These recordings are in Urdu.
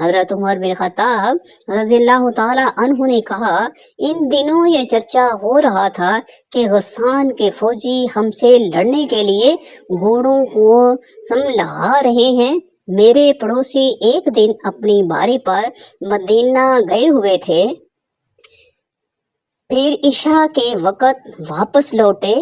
حضرت عمر بن خطاب رضی اللہ تعالی عنہ نے کہا، ان دنوں یہ چرچا ہو رہا تھا کہ غسان کے فوجی ہم سے لڑنے کے لیے گھوڑوں کو سملھا رہے ہیں۔ میرے پڑوسی ایک دن اپنی باری پر مدینہ گئے ہوئے تھے، پھر عشاء کے وقت واپس لوٹے۔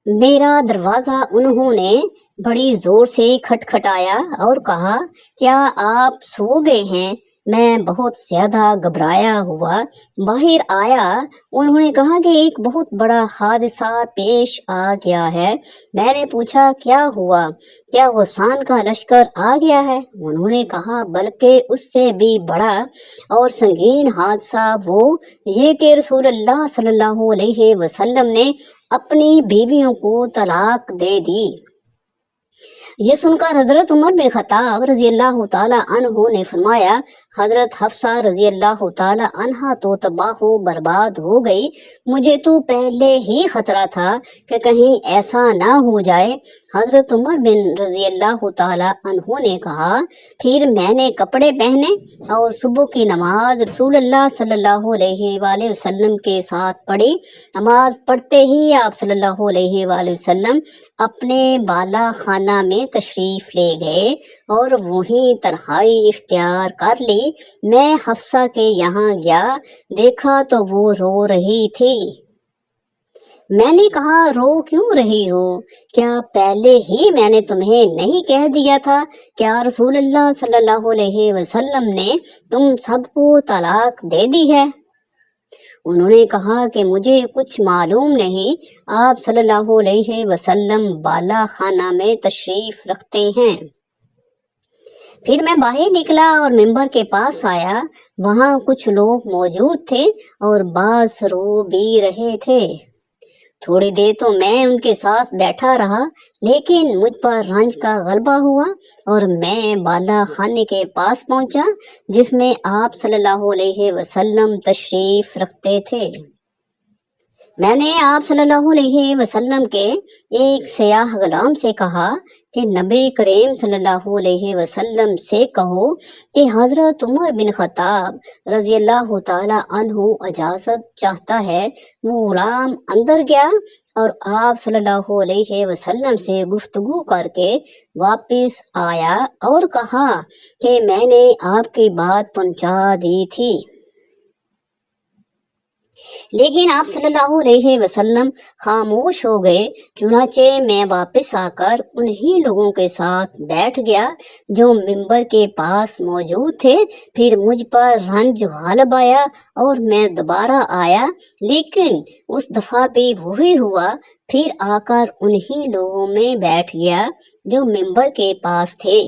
میرا دروازہ انہوں نے بڑی زور سے کھٹکھٹایا اور کہا، کیا آپ سو گئے ہیں؟ میں بہت زیادہ گھبرایا ہوا باہر آیا۔ انہوں نے کہا کہ ایک بہت بڑا حادثہ پیش آ گیا ہے۔ میں نے پوچھا، کیا ہوا؟ کیا غسان کا لشکر آ گیا ہے؟ انہوں نے کہا، بلکہ اس سے بھی بڑا اور سنگین حادثہ وہ یہ کہ رسول اللہ صلی اللہ علیہ وسلم نے اپنی بیویوں کو طلاق دے دی۔ یہ سن کر حضرت عمر بن خطاب رضی اللہ تعالی عنہ نے فرمایا، حضرت حفصہ رضی اللہ تعالی عنہا تو تباہ و برباد ہو گئی۔ مجھے تو پہلے ہی خطرہ تھا کہ کہیں ایسا نہ ہو جائے۔ حضرت عمر بن رضی اللہ تعالی عنہ نے کہا، پھر میں نے کپڑے پہنے اور صبح کی نماز رسول اللہ صلی اللہ علیہ وآلہ وسلم کے ساتھ پڑھی۔ نماز پڑھتے ہی آپ صلی اللہ علیہ وآلہ وسلم اپنے بالا خانہ میں تشریف لے گئے اور وہیں تنہائی اختیار کر لی۔ میں حفصہ کے یہاں گیا، دیکھا تو وہ رو رہی تھی۔ میں نے کہا، رو کیوں رہی ہو؟ کیا پہلے ہی میں نے تمہیں نہیں کہہ دیا تھا؟ کیا رسول اللہ صلی اللہ علیہ وسلم نے تم سب کو طلاق دے دی ہے؟ انہوں نے کہا کہ مجھے کچھ معلوم نہیں، آپ صلی اللہ علیہ وسلم بالا خانہ میں تشریف رکھتے ہیں۔ پھر میں باہر نکلا اور منبر کے پاس آیا، وہاں کچھ لوگ موجود تھے اور بعض رو بھی رہے تھے۔ تھوڑی دیر تو میں ان کے ساتھ بیٹھا رہا، لیکن مجھ پر رنج کا غلبہ ہوا اور میں بالا خانے کے پاس پہنچا جس میں آپ صلی اللہ علیہ وسلم تشریف رکھتے تھے۔ میں نے آپ صلی اللہ علیہ وسلم کے ایک سیاہ غلام سے کہا کہ نبی کریم صلی اللہ علیہ وسلم سے کہو کہ حضرت عمر بن خطاب رضی اللہ تعالی عنہ اجازت چاہتا ہے۔ وہ غلام اندر گیا اور آپ صلی اللہ علیہ وسلم سے گفتگو کر کے واپس آیا اور کہا کہ میں نے آپ کی بات پہنچا دی تھی، لیکن آپ صلی اللہ علیہ وسلم خاموش ہو گئے۔ چنانچہ میں واپس آ کر انہی لوگوں کے ساتھ بیٹھ گیا جو منبر کے پاس موجود تھے۔ پھر مجھ پر رنج غالب آیا اور میں دوبارہ آیا، لیکن اس دفعہ بھی وہی ہوا۔ پھر آ کر انہی لوگوں میں بیٹھ گیا جو منبر کے پاس تھے،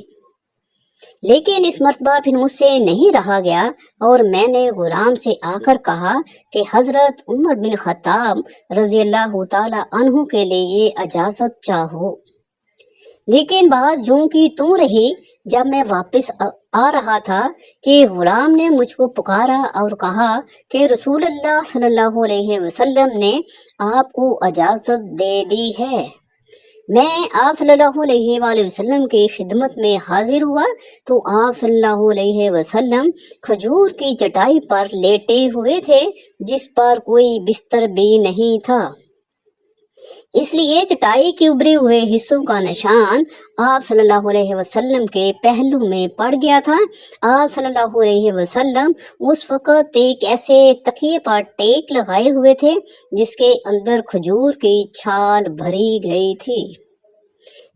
لیکن اس مرتبہ پھر مجھ سے نہیں رہا گیا اور میں نے غلام سے آ کر کہا کہ حضرت عمر بن خطاب رضی اللہ تعالی عنہ کے لیے اجازت چاہو۔ لیکن بات جوں کی توں رہی۔ جب میں واپس آ رہا تھا کہ غلام نے مجھ کو پکارا اور کہا کہ رسول اللہ صلی اللہ علیہ وسلم نے آپ کو اجازت دے دی ہے۔ میں آپ صلی اللہ علیہ وآلہ وسلم کی خدمت میں حاضر ہوا تو آپ صلی اللہ علیہ وسلم کھجور کی چٹائی پر لیٹے ہوئے تھے جس پر کوئی بستر بھی نہیں تھا، اس لیے چٹائی کے ابھرے ہوئے حصوں کا نشان آپ صلی اللہ علیہ وسلم کے پہلو میں پڑ گیا تھا۔ آپ صلی اللہ علیہ وسلم اس وقت ایک ایسے تکیے پر ٹیک لگائے ہوئے تھے جس کے اندر کھجور کی چھال بھری گئی تھی۔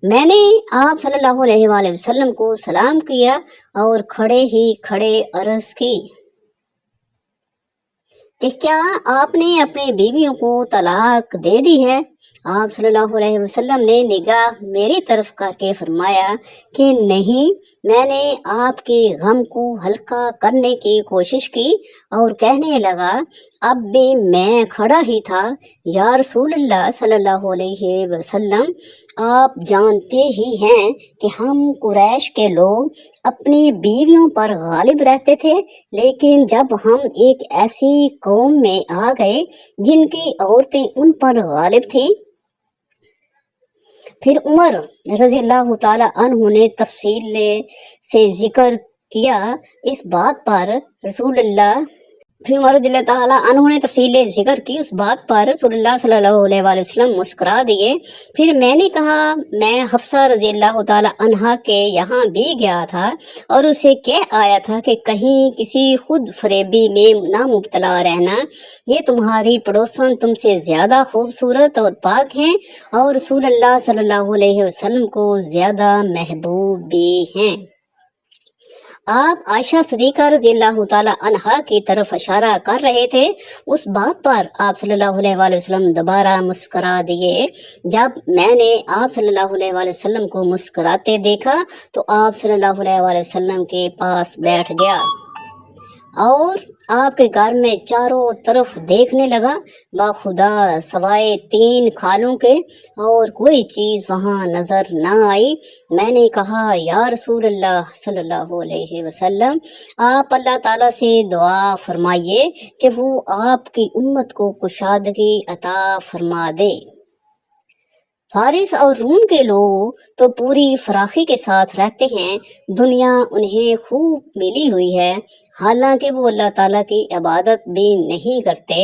میں نے آپ صلی اللہ علیہ وآلہ وسلم کو سلام کیا اور کھڑے ہی کھڑے عرض کی کہ کیا آپ نے اپنی بیویوں کو طلاق دے دی ہے؟ آپ صلی اللہ علیہ وسلم نے نگاہ میری طرف کر کے فرمایا کہ نہیں۔ میں نے آپ کے غم کو ہلکا کرنے کی کوشش کی اور کہنے لگا، اب بھی میں کھڑا ہی تھا، یا رسول اللہ صلی اللہ علیہ وسلم، آپ جانتے ہی ہیں کہ ہم قریش کے لوگ اپنی بیویوں پر غالب رہتے تھے، لیکن جب ہم ایک ایسی قوم میں آ گئے جن کی عورتیں ان پر غالب تھیں، پھر عمر رضی اللہ تعالی عنہ نے تفصیل سے ذکر کیا اس بات پر رسول اللہ پھر عمر رضی اللہ تعالیٰ عنہ نے تفصیل ذکر کی اس بات پر رسول اللہ صلی اللہ علیہ وآلہ وسلم مسکرا دیے۔ پھر میں نے کہا میں حفصہ رضی اللہ تعالیٰ عنہا کے یہاں بھی گیا تھا اور اسے کہہ آیا تھا کہ کہیں کسی خود فریبی میں نہ مبتلا رہنا، یہ تمہاری پڑوسن تم سے زیادہ خوبصورت اور پاک ہیں اور رسول اللہ صلی اللہ علیہ وسلم کو زیادہ محبوب بھی ہیں۔ آپ عائشہ صدیقہ رضی اللہ تعالیٰ عنہا کی طرف اشارہ کر رہے تھے، اس بات پر آپ صلی اللہ علیہ وآلہ وسلم دوبارہ مسکرا دیے۔ جب میں نے آپ صلی اللہ علیہ وآلہ وسلم کو مسکراتے دیکھا تو آپ صلی اللہ علیہ وآلہ وسلم کے پاس بیٹھ گیا اور آپ کے گھر میں چاروں طرف دیکھنے لگا، باخدا سوائے 3 کھالوں کے اور کوئی چیز وہاں نظر نہ آئی۔ میں نے کہا یا رسول اللہ صلی اللہ علیہ وسلم، آپ اللہ تعالیٰ سے دعا فرمائیے کہ وہ آپ کی امت کو کشادگی عطا فرما دے۔ فارس اور روم کے لوگ تو پوری فراخی کے ساتھ رہتے ہیں، دنیا انہیں خوب ملی ہوئی ہے، حالانکہ وہ اللہ تعالیٰ کی عبادت بھی نہیں کرتے۔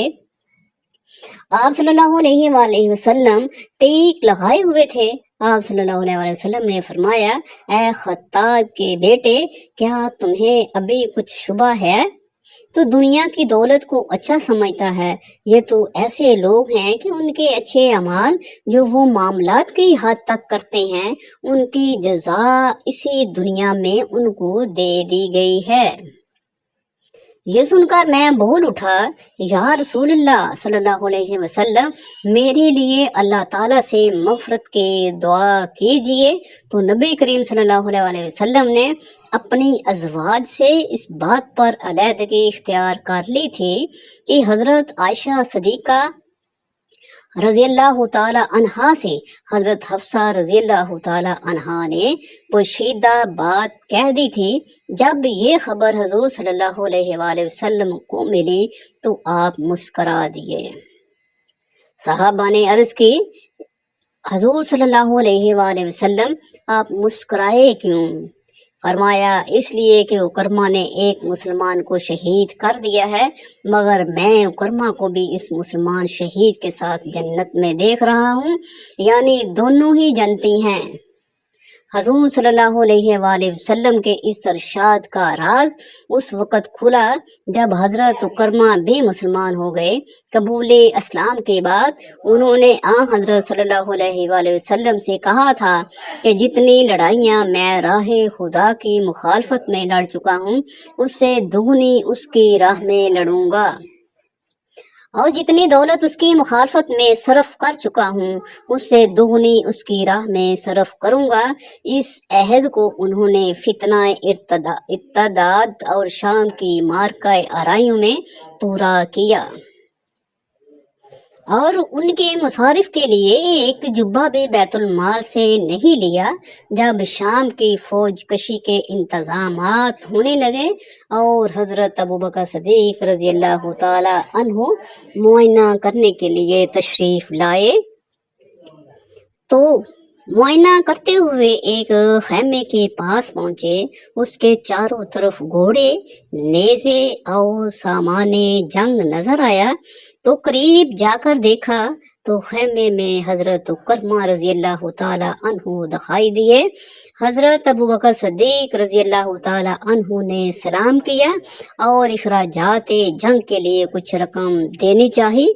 آپ صلی اللہ علیہ وآلہ وسلم ٹیک لگائے ہوئے تھے۔ آپ صلی اللہ علیہ وآلہ وسلم نے فرمایا اے خطاب کے بیٹے، کیا تمہیں ابھی کچھ شبہ ہے؟ تو دنیا کی دولت کو اچھا سمجھتا ہے، یہ تو ایسے لوگ ہیں کہ ان کے اچھے اعمال جو وہ معاملات کی حد تک کرتے ہیں ان کی جزا اسی دنیا میں ان کو دے دی گئی ہے۔ یہ سن کر میں بول اٹھا یا رسول اللہ صلی اللہ علیہ وسلم، میرے لیے اللہ تعالیٰ سے مغفرت کی دعا کیجئے۔ تو نبی کریم صلی اللہ علیہ وسلم نے اپنی ازواج سے اس بات پر علیحدگی اختیار کر لی تھی کہ حضرت عائشہ صدیقہ رضی اللہ تعالی عنہا سے حضرت حفصہ رضی اللہ تعالی عنہا نے پوشیدہ بات کہہ دی تھی۔ جب یہ خبر حضور صلی اللہ علیہ وآلہ وسلم کو ملی تو آپ مسکرا دیے۔ صحابہ نے عرض کی حضور صلی اللہ علیہ وآلہ وسلم آپ مسکرائے کیوں؟ فرمایا اس لیے کہ اکرما نے ایک مسلمان کو شہید کر دیا ہے، مگر میں اکرما کو بھی اس مسلمان شہید کے ساتھ جنت میں دیکھ رہا ہوں، یعنی دونوں ہی جنتی ہیں۔ حضور صلی اللہ علیہ وآلہ وسلم کے اس ارشاد کا راز اس وقت کھلا جب حضرت اکرما بھی مسلمان ہو گئے۔ قبول اسلام کے بعد انہوں نے حضرت صلی اللہ علیہ وآلہ وسلم سے کہا تھا کہ جتنی لڑائیاں میں راہ خدا کی مخالفت میں لڑ چکا ہوں اس سے دگنی اس کی راہ میں لڑوں گا، اور جتنی دولت اس کی مخالفت میں صرف کر چکا ہوں اس سے دگنی اس کی راہ میں صرف کروں گا۔ اس عہد کو انہوں نے فتنہ ارتداد اور شام کی مارکہ آرائیوں میں پورا کیا، اور ان کے مصارف کے لیے ایک جبہ بھی بیت المال سے نہیں لیا۔ جب شام کی فوج کشی کے انتظامات ہونے لگے اور حضرت ابوبکر صدیق رضی اللہ تعالی عنہ معائنہ کرنے کے لیے تشریف لائے تو معائنہ کرتے ہوئے ایک خیمے کے پاس پہنچے۔ اس کے چاروں طرف گھوڑے، نیزے اور سامان جنگ نظر آیا تو قریب جا کر دیکھا تو خیمے میں حضرت اکرمہ رضی اللہ تعالی عنہ دکھائی دیے۔ حضرت ابوبکر صدیق رضی اللہ تعالی عنہ نے سلام کیا اور اخراجات جنگ کے لیے کچھ رقم دینی چاہی۔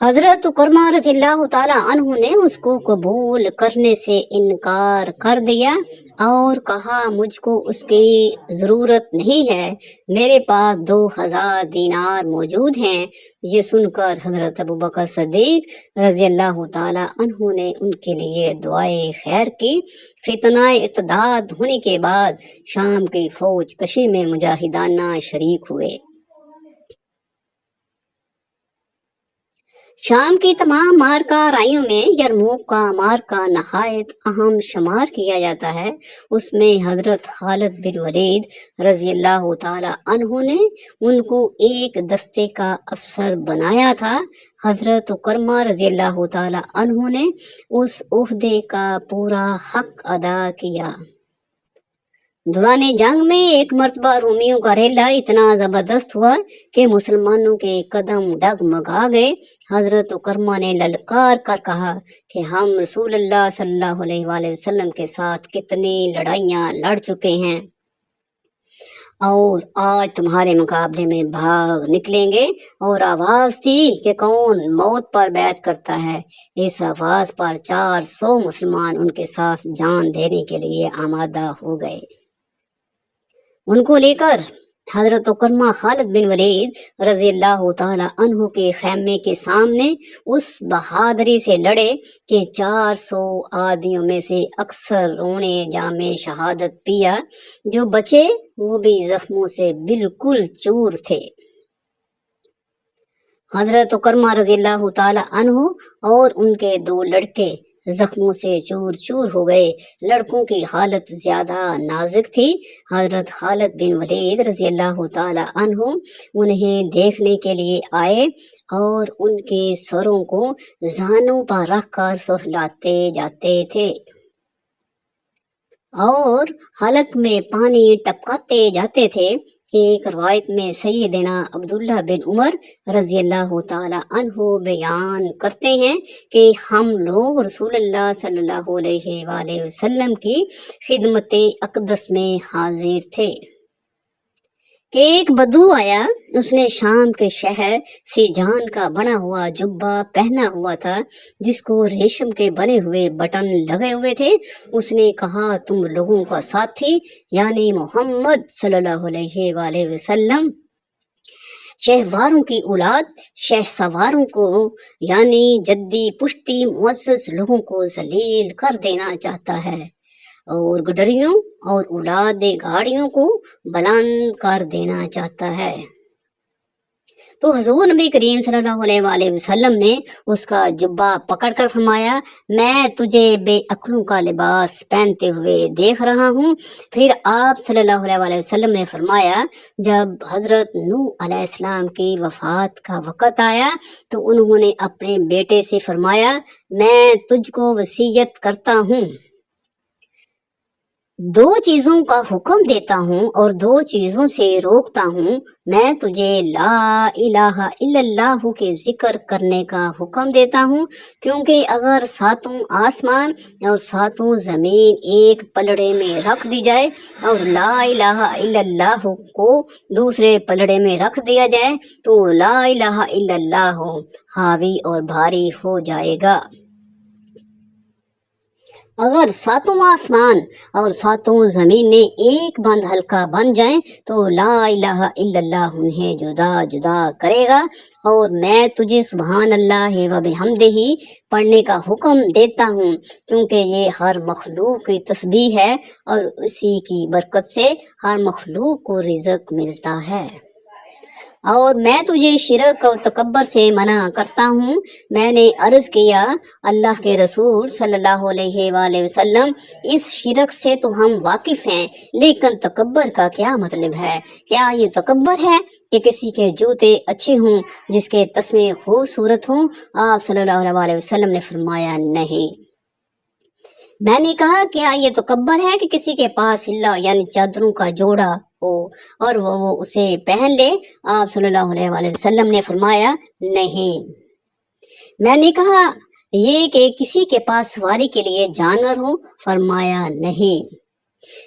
حضرت اکرمہ رضی اللہ تعالی عنہ نے اس کو قبول کرنے سے انکار کر دیا اور کہا مجھ کو اس کی ضرورت نہیں ہے، میرے پاس 2000 دینار موجود ہیں۔ یہ سن کر حضرت ابوبکر صدیق رضی اللہ تعالی عنہ نے ان کے لیے دعائے خیر کی۔ فتنہ ارتداد ہونے کے بعد شام کی فوج کشی میں مجاہدانہ شریک ہوئے۔ شام کی تمام مارکہ رائیوں میں یرموک کا مارکہ نہایت اہم شمار کیا جاتا ہے۔ اس میں حضرت خالد بن ولید رضی اللہ تعالی عنہ نے ان کو ایک دستے کا افسر بنایا تھا۔ حضرت اکرمہ رضی اللہ تعالی عنہ نے اس عہدے کا پورا حق ادا کیا۔ دوران جنگ میں ایک مرتبہ رومیوں کا ریلا اتنا زبردست ہوا کہ مسلمانوں کے قدم ڈگمگا گئے۔ حضرت اکرمہ نے للکار کر کہا کہ ہم رسول اللہ صلی اللہ علیہ وآلہ وسلم کے ساتھ کتنی لڑائیاں لڑ چکے ہیں، اور آج تمہارے مقابلے میں بھاگ نکلیں گے۔ اور آواز تھی کہ کون موت پر بیعت کرتا ہے۔ اس آواز پر 400 مسلمان ان کے ساتھ جان دینے کے لیے آمادہ ہو گئے۔ ان کو لے کر حضرت اکرمہ خالد بن ولید رضی اللہ تعالی عنہ کے خیمے کے سامنے اس بہادری سے لڑے کہ 400 آدمیوں میں سے اکثر نے جام شہادت پیا، جو بچے وہ بھی زخموں سے بالکل چور تھے۔ حضرت اکرمہ رضی اللہ تعالی عنہ اور ان کے 2 لڑکے زخموں سے چور چور ہو گئے۔ لڑکوں کی حالت زیادہ نازک تھی۔ حضرت خالد بن ولید رضی اللہ تعالی عنہ انہیں دیکھنے کے لیے آئے اور ان کے سروں کو زانوں پر رکھ کر سہلاتے جاتے تھے اور حلق میں پانی ٹپکاتے جاتے تھے۔ ایک روایت میں سیدنا عبداللہ بن عمر رضی اللہ تعالی عنہ بیان کرتے ہیں کہ ہم لوگ رسول اللہ صلی اللہ علیہ وآلہ وسلم کی خدمت اقدس میں حاضر تھے کہ ایک بدو آیا۔ اس نے شام کے شہر سیجان کا بنا ہوا جبہ پہنا ہوا تھا جس کو ریشم کے بنے ہوئے بٹن لگے ہوئے تھے۔ اس نے کہا، تم لوگوں کا ساتھی یعنی محمد صلی اللہ علیہ وآلہ وسلم شہواروں کی اولاد شہ سواروں کو یعنی جدی پشتی معزز لوگوں کو ذلیل کر دینا چاہتا ہے، اور گڈریوں اور اولاد گاڑیوں کو بلند کر دینا چاہتا ہے۔ تو حضور نبی کریم صلی اللہ علیہ وآلہ وسلم نے اس کا جبہ پکڑ کر فرمایا، میں تجھے بے عقلوں کا لباس پہنتے ہوئے دیکھ رہا ہوں۔ پھر آپ صلی اللہ علیہ وآلہ وسلم نے فرمایا، جب حضرت نوح علیہ السلام کی وفات کا وقت آیا تو انہوں نے اپنے بیٹے سے فرمایا، میں تجھ کو وصیت کرتا ہوں، 2 چیزوں کا حکم دیتا ہوں اور 2 چیزوں سے روکتا ہوں۔ میں تجھے لا الہ الا اللہ کے ذکر کرنے کا حکم دیتا ہوں، کیونکہ اگر 7 آسمان اور 7 زمین ایک پلڑے میں رکھ دی جائے اور لا الہ الا اللہ کو دوسرے پلڑے میں رکھ دیا جائے تو لا الہ الا اللہ حاوی اور بھاری ہو جائے گا۔ اگر 7 آسمان اور 7 زمینیں ایک بند ہلکا بن جائیں تو لا الہ الا اللہ انہیں جدا جدا کرے گا۔ اور میں تجھے سبحان اللہ و بحمدہ پڑھنے کا حکم دیتا ہوں، کیونکہ یہ ہر مخلوق کی تسبیح ہے اور اسی کی برکت سے ہر مخلوق کو رزق ملتا ہے۔ اور میں تجھے شرک اور تکبر سے منع کرتا ہوں۔ میں نے عرض کیا، اللہ کے رسول صلی اللہ علیہ وآلہ وسلم، اس شرک سے تو ہم واقف ہیں، لیکن تکبر کا کیا مطلب ہے؟ کیا یہ تکبر ہے کہ کسی کے جوتے اچھے ہوں، جس کے تسمے خوبصورت ہوں؟ آپ صلی اللہ علیہ وآلہ وسلم نے فرمایا، نہیں۔ میں نے کہا، کیا یہ تکبر ہے کہ کسی کے پاس ہلا یعنی چادروں کا جوڑا ہو اور وہ اسے پہن لے؟ آپ صلی اللہ علیہ وآلہ وسلم نے فرمایا، نہیں۔ میں نے کہا، یہ کہ کسی کے پاس سواری کے لیے جانور ہو؟ فرمایا، نہیں۔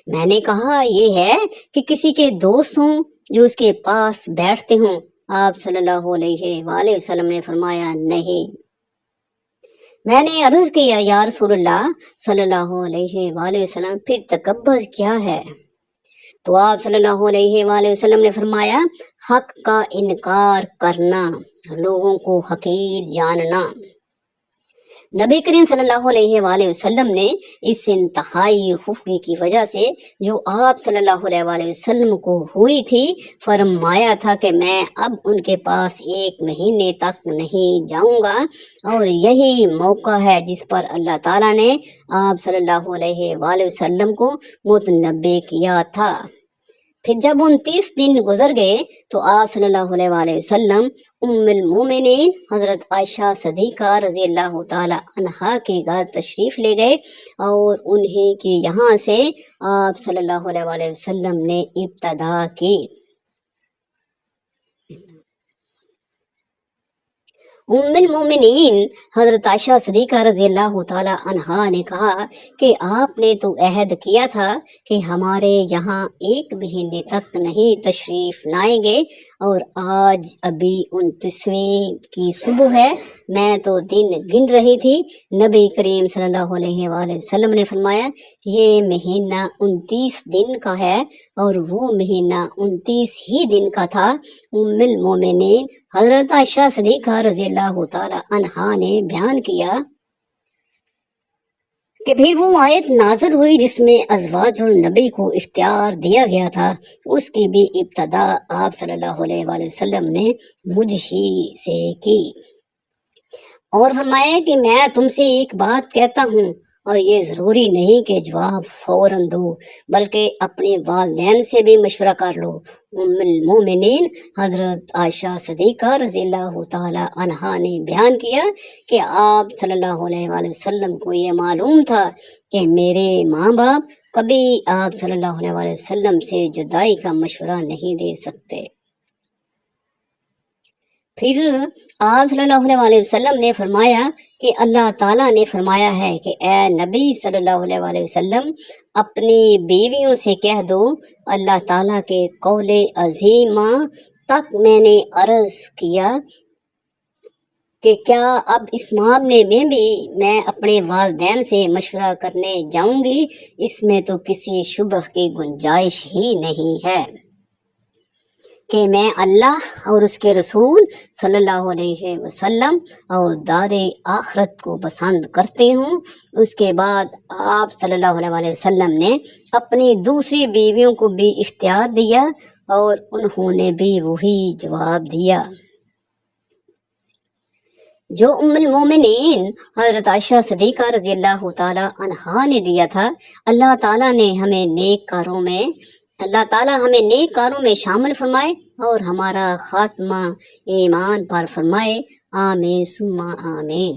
میں نے کہا، یہ ہے کہ کسی کے دوست ہوں جو اس کے پاس بیٹھتے ہوں؟ آپ صلی اللہ علیہ وآلہ وسلم نے فرمایا، نہیں۔ میں نے عرض کیا، یا رسول اللہ صلی اللہ علیہ وآلہ وسلم، پھر تکبر کیا ہے؟ تو آپ صلی اللہ علیہ وآلہ وسلم نے فرمایا، حق کا انکار کرنا، لوگوں کو حقیر جاننا۔ نبی کریم صلی اللہ علیہ وآلہ وسلم نے اس انتہائی خفگی کی وجہ سے جو آپ صلی اللہ علیہ وآلہ وسلم کو ہوئی تھی فرمایا تھا کہ میں اب ان کے پاس 1 مہینے تک نہیں جاؤں گا، اور یہی موقع ہے جس پر اللہ تعالیٰ نے آپ صلی اللہ علیہ وآلہ وسلم کو متنبع کیا تھا۔ پھر جب 29 دن گزر گئے تو آپ صلی اللہ علیہ وآلہ وسلم ام المومنین حضرت عائشہ صدیقہ رضی اللہ تعالی عنہا کے گھر تشریف لے گئے، اور انہیں کی یہاں سے آپ صلی اللہ علیہ وآلہ وسلم نے ابتدا کی۔ ام المومنین حضرت عائشہ صدیقہ رضی اللہ تعالی عنہا نے کہا کہ آپ نے تو عہد کیا تھا کہ ہمارے یہاں 1 مہینے تک نہیں تشریف لائیں گے، اور آج ابھی 29ویں کی صبح ہے، میں تو دن گن رہی تھی۔ نبی کریم صلی اللہ علیہ وآلہ وسلم نے فرمایا یہ مہینہ 29 دن کا ہے، اور وہ مہینہ 29 ہی دن کا تھا۔ ام المومنین حضرت عائشہ صدیقہ رضی اللہ تعالی عنہا نے بیان کیا کہ پھر وہ آیت نازل ہوئی جس میں ازواج النبی کو اختیار دیا گیا تھا، اس کی بھی ابتدا آپ صلی اللہ علیہ وآلہ وسلم نے مجھ ہی سے کی، اور فرمایا کہ میں تم سے ایک بات کہتا ہوں، اور یہ ضروری نہیں کہ جواب فوراً دو، بلکہ اپنے والدین سے بھی مشورہ کر لو۔ ام المومنین حضرت عائشہ صدیقہ رضی اللہ تعالی عنہا نے بیان کیا کہ آپ صلی اللہ علیہ وآلہ وسلم کو یہ معلوم تھا کہ میرے ماں باپ کبھی آپ صلی اللہ علیہ وآلہ وسلم سے جدائی کا مشورہ نہیں دے سکتے۔ پھر آپ صلی اللہ علیہ وآلہ وسلم نے فرمایا کہ اللہ تعالیٰ نے فرمایا ہے کہ اے نبی صلی اللہ علیہ وآلہ وسلم اپنی بیویوں سے کہہ دو، اللہ تعالیٰ کے قول عظیمہ تک میں نے عرض کیا کہ کیا اب اس معاملے میں بھی میں اپنے والدین سے مشورہ کرنے جاؤں گی؟ اس میں تو کسی شبہ کی گنجائش ہی نہیں ہے کہ میں اللہ اور اس کے رسول صلی اللہ علیہ وسلم اور دار آخرت کو پسند کرتے ہوں۔ اس کے بعد آپ صلی اللہ علیہ وسلم نے اپنی دوسری بیویوں کو بھی اختیار دیا، اور انہوں نے بھی وہی جواب دیا جو ام المومنین حضرت عائشہ صدیقہ رضی اللہ تعالی عنہا نے دیا تھا۔ اللہ تعالیٰ ہمیں نیک کاروں میں شامل فرمائے، اور ہمارا خاتمہ ایمان پر فرمائے، آمین ثم آمین۔